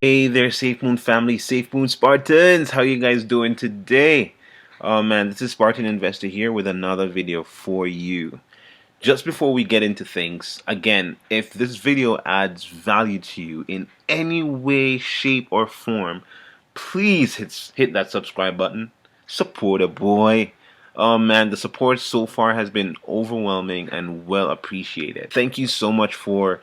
Hey there, Safe Moon family, Safe Moon Spartans. How you guys doing today? Oh man, this is Spartan Investor here with another video for you. Just before we get into things, again, if this video adds value to you in any way, shape, or form, please hit that subscribe button. Support a boy. Oh man, the support so far has been overwhelming and well appreciated. Thank you so much for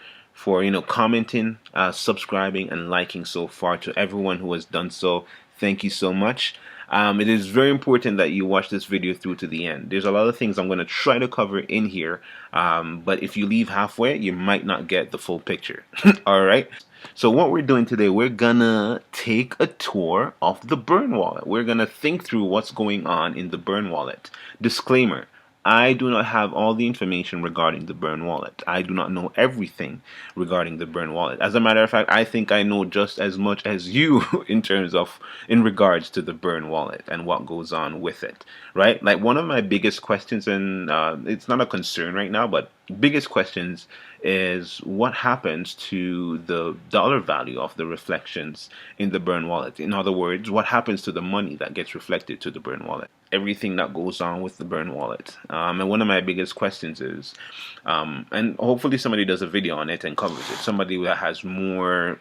commenting, subscribing, and liking so far. To everyone who has done so, thank you so much. It is very important that you watch this video through to the end. There's a lot of things I'm going to try to cover in here, but if you leave halfway, you might not get the full picture. All right. So what we're doing today, we're gonna take a tour of the burn wallet. We're gonna think through what's going on in the burn wallet. Disclaimer: I do not have all the information regarding the burn wallet. I do not know everything regarding the burn wallet. As a matter of fact, I think I know just as much as you in regards to the burn wallet and what goes on with it, right? Like one of my biggest questions, and it's not a concern right now, but biggest questions is what happens to the dollar value of the reflections in the burn wallet. In other words, what happens to the money that gets reflected to the burn wallet, everything that goes on with the burn wallet. And one of my biggest questions is, and hopefully somebody does a video on it and covers it, somebody that has more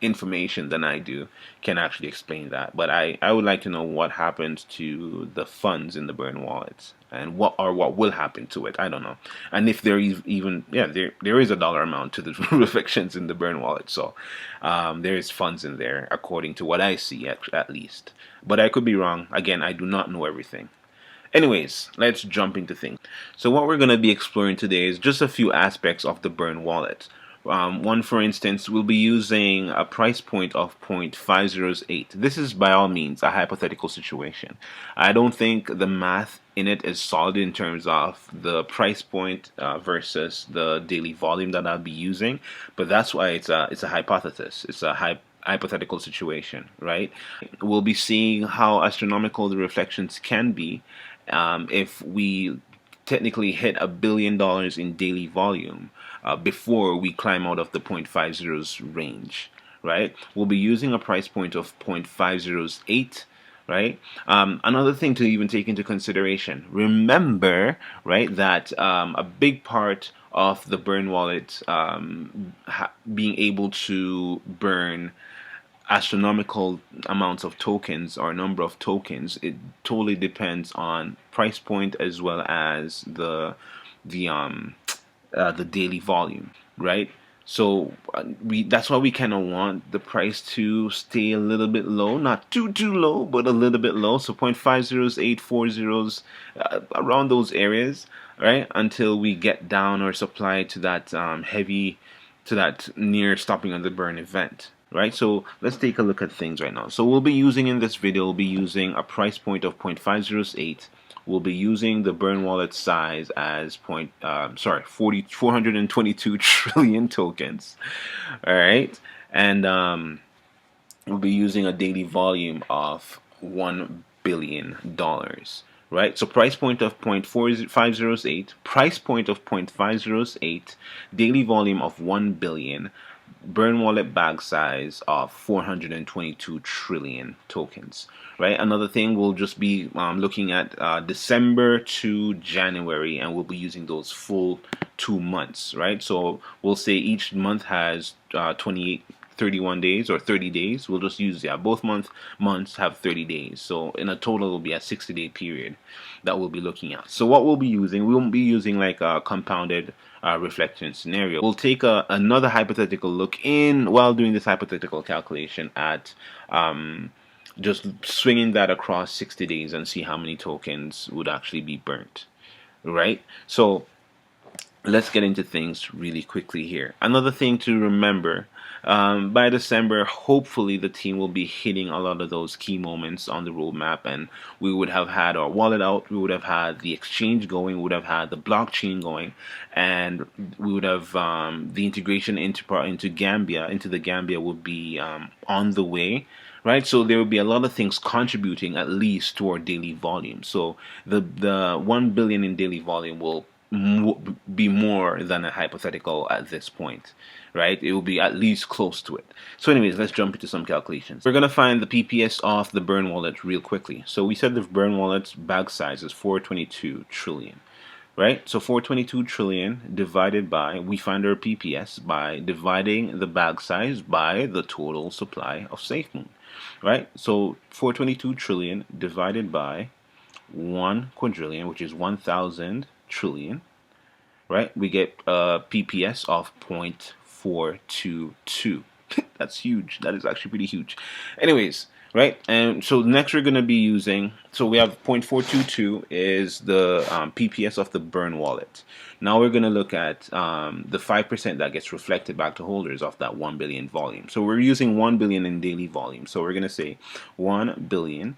information than I do can actually explain that. But I would like to know what happens to the funds in the burn wallets and what will happen to it. I don't know. And if there is even, yeah, there is a dollar amount to the reflections in the burn wallet. So there is funds in there according to what I see at least. But I could be wrong. Again, I do not know everything. Anyways, let's jump into things. So what we're going to be exploring today is just a few aspects of the burn wallet. One, for instance, we'll be using a price point of 0.508. This is by all means a hypothetical situation. I don't think the math in it is solid in terms of the price point versus the daily volume that I'll be using, but that's why it's a hypothesis. It's a hypothetical situation, right? We'll be seeing how astronomical the reflections can be if we technically hit $1 billion in daily volume before we climb out of the 0.50's range, right? We'll be using a price point of 0.508, right? Another thing to even take into consideration, remember, right, that a big part of the burn wallet being able to burn astronomical amounts of tokens or number of tokens, it totally depends on price point as well as the daily volume, right? So that's why we kind of want the price to stay a little bit low, not too low, but a little bit low. So 0.50s, 840s, around those areas, right? Until we get down or supply to that to that near stopping on the burn event, right? So let's take a look at things right now. So we'll be using in this video, we'll be using a price point of 0.508. We'll be using the burn wallet size as 422 trillion tokens. All right, and we'll be using a daily volume of $1 billion. Right, so price point of 0.4508, price point of 0.508, daily volume of 1 billion, burn wallet bag size of 422 trillion tokens, right? Another thing, we'll just be looking at December to January, and we'll be using those full 2 months, right? So we'll say each month has 28 31 days or 30 days. We'll just use, yeah, both months have 30 days. So in a total, it will be a 60-day period that we'll be looking at. So what we'll be using, we won't be using like a compounded reflection scenario. We'll take another hypothetical look in while doing this hypothetical calculation at just swinging that across 60 days and see how many tokens would actually be burnt, right? So let's get into things really quickly here. Another thing to remember, by December, hopefully the team will be hitting a lot of those key moments on the roadmap, and we would have had our wallet out, we would have had the exchange going, we would have had the blockchain going, and we would have the integration into Gambia, into the Gambia would be on the way. Right, so there will be a lot of things contributing at least to our daily volume. So the 1 billion in daily volume will be more than a hypothetical at this point, right? It will be at least close to it. So anyways, let's jump into some calculations. We're going to find the PPS of the burn wallet real quickly. So we said the burn wallet's bag size is 422 trillion, right? So 422 trillion divided by, we find our PPS by dividing the bag size by the total supply of SafeMoon, right? So 422 trillion divided by 1 quadrillion, which is 1,000 trillion, right? We get a PPS of 0.422. That's huge. That is actually pretty huge. Anyways, right? And so next we're going to be using, so we have 0.422 is the PPS of the burn wallet. Now we're going to look at the 5% that gets reflected back to holders of that 1 billion volume. So we're using 1 billion in daily volume. So we're going to say 1 billion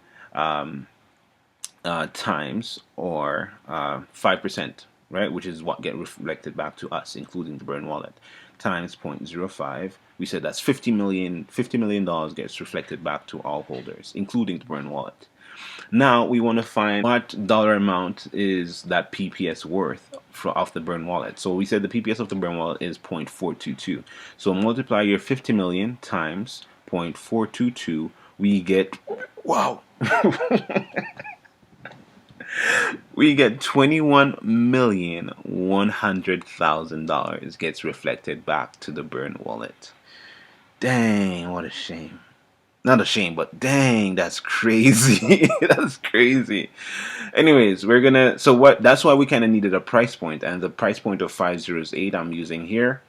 times or 5%, right, which is what get reflected back to us, including the burn wallet, times 0.05. We said that's $50 million gets reflected back to all holders, including the burn wallet. Now we want to find what dollar amount is that PPS worth off the burn wallet. So we said the PPS of the burn wallet is 0.422. So multiply your 50 million times 0.422. We get, wow. We get $21,100,000 gets reflected back to the burn wallet. Dang, what a shame. Not a shame, but dang, that's crazy. That's crazy. Anyways, we're gonna, so what, that's why we kind of needed a price point, and the price point of 508 I'm using here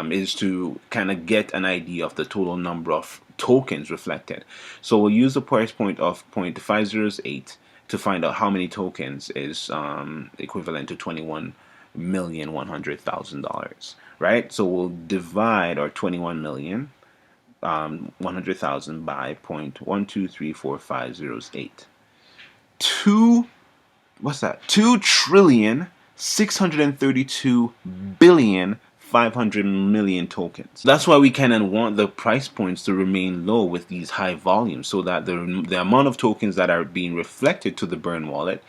is to kind of get an idea of the total number of tokens reflected. So we'll use the price point of 0.508 to find out how many tokens is equivalent to $21,100,000, right? So we'll divide our 21,100,000 by 0.1234508. What's that? 2,632,500,000,000 tokens. That's why we kind of want the price points to remain low with these high volumes, so that the amount of tokens that are being reflected to the burn wallet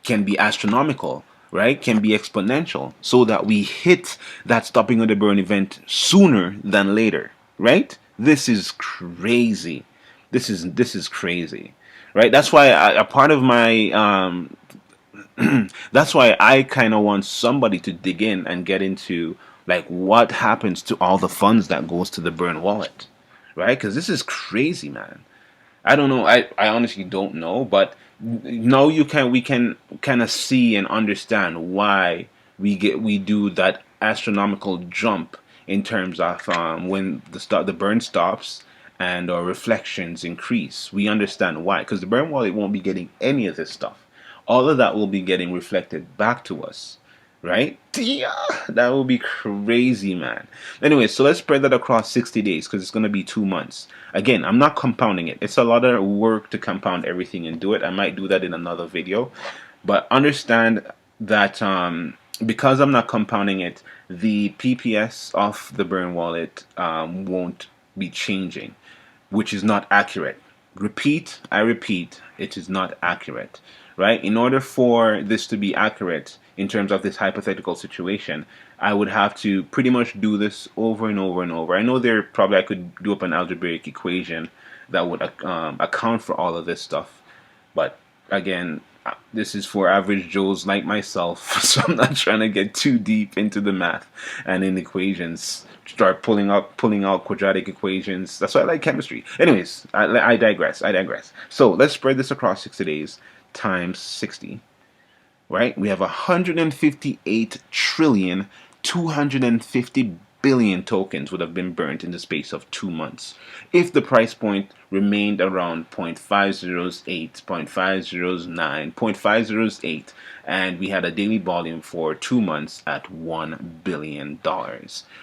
can be astronomical, right? Can be exponential, so that we hit that stopping of the burn event sooner than later, right? This is crazy. This is crazy, right? That's why a part of my that's why I kind of want somebody to dig in and get into like what happens to all the funds that goes to the burn wallet, right? Because this is crazy, man. I don't know. I honestly don't know, but now we can kind of see and understand why we do that astronomical jump in terms of when the burn stops and our reflections increase. We understand why, because the burn wallet won't be getting any of this stuff. All of that will be getting reflected back to us, right? Yeah, that will be crazy, man. Anyway, so let's spread that across 60 days because it's going to be 2 months. Again, I'm not compounding it. It's a lot of work to compound everything and do it. I might do that in another video. But understand that because I'm not compounding it, the PPS of the burn wallet won't be changing, which is not accurate. I repeat, it is not accurate, right? In order for this to be accurate in terms of this hypothetical situation, I would have to pretty much do this over and over and over. I know I could do up an algebraic equation that would account for all of this stuff, but again, this is for average Joes like myself, so I'm not trying to get too deep into the math and in equations. Start pulling out quadratic equations. That's why I like chemistry. Anyways, I digress. So let's spread this across 60 days times 60. Right? We have 158,250,000,000,000 tokens would have been burnt in the space of 2 months if the price point remained around 0.508, 0.509, 0.508, and we had a daily volume for 2 months at $1 billion,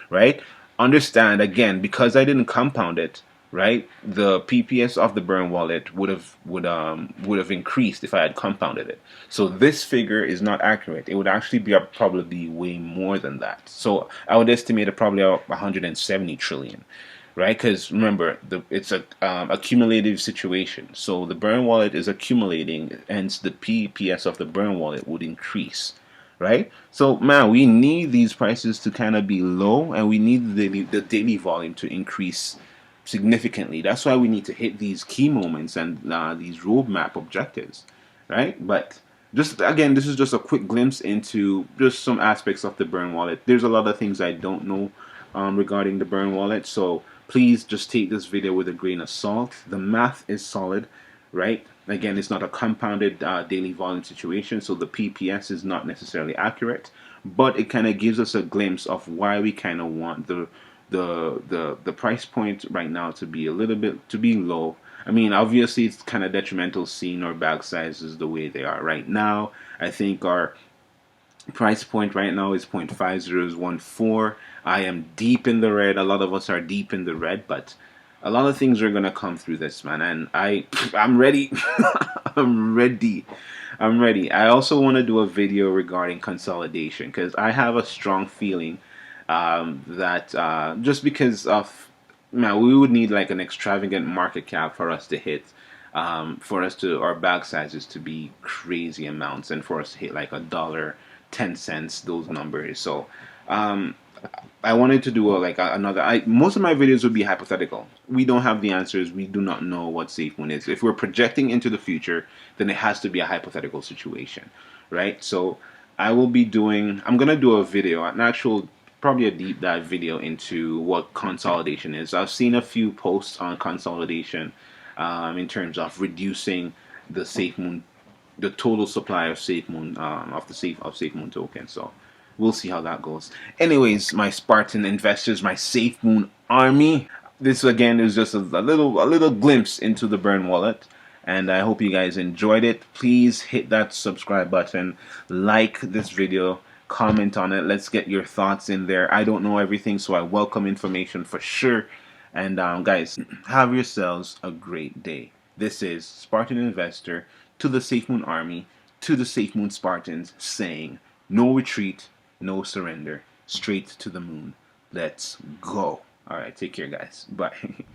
right? Understand, again, because I didn't compound it, right? The PPS of the burn wallet would have increased if I had compounded it. So this figure is not accurate. It would actually be probably way more than that. So I would estimate it probably 170 trillion, right? Because remember, it's a accumulative situation. So the burn wallet is accumulating, hence the PPS of the burn wallet would increase, right? So man, we need these prices to kind of be low, and we need the daily volume to increase significantly. That's why we need to hit these key moments and these roadmap objectives, right? But just again, this is just a quick glimpse into just some aspects of the burn wallet. There's a lot of things I don't know regarding the burn wallet, so please just take this video with a grain of salt. The math is solid, right? Again, it's not a compounded daily volume situation, so the PPS is not necessarily accurate, but it kind of gives us a glimpse of why we kind of want the price point right now to be a little bit to be low. I mean, obviously, it's kind of detrimental seeing our bag sizes the way they are right now. I think our price point right now is 0.5014. I am deep in the red. A lot of us are deep in the red, but a lot of things are gonna come through this, man. And I'm ready. I'm ready. I'm ready. I also want to do a video regarding consolidation because I have a strong feeling that just because of man, we would need like an extravagant market cap for us to hit, for us to our bag sizes to be crazy amounts, and for us to hit like $1.10, those numbers. So um, I wanted to do another. Most of my videos would be hypothetical. We don't have the answers. We do not know what SafeMoon is. If we're projecting into the future, then it has to be a hypothetical situation, right? So I will be doing. I'm gonna do a video, an actual, probably a deep dive video into what consolidation is. I've seen a few posts on consolidation, in terms of reducing the SafeMoon, the total supply of SafeMoon, of SafeMoon token. So we'll see how that goes. Anyways, my Spartan investors, my SafeMoon army. This again is just a little glimpse into the burn wallet, and I hope you guys enjoyed it. Please hit that subscribe button, like this video, comment on it. Let's get your thoughts in there. I don't know everything, so I welcome information for sure. And guys, have yourselves a great day. This is Spartan Investor to the SafeMoon Army, to the SafeMoon Spartans, saying no retreat, no surrender, straight to the moon. Let's go. All right, take care, guys. Bye.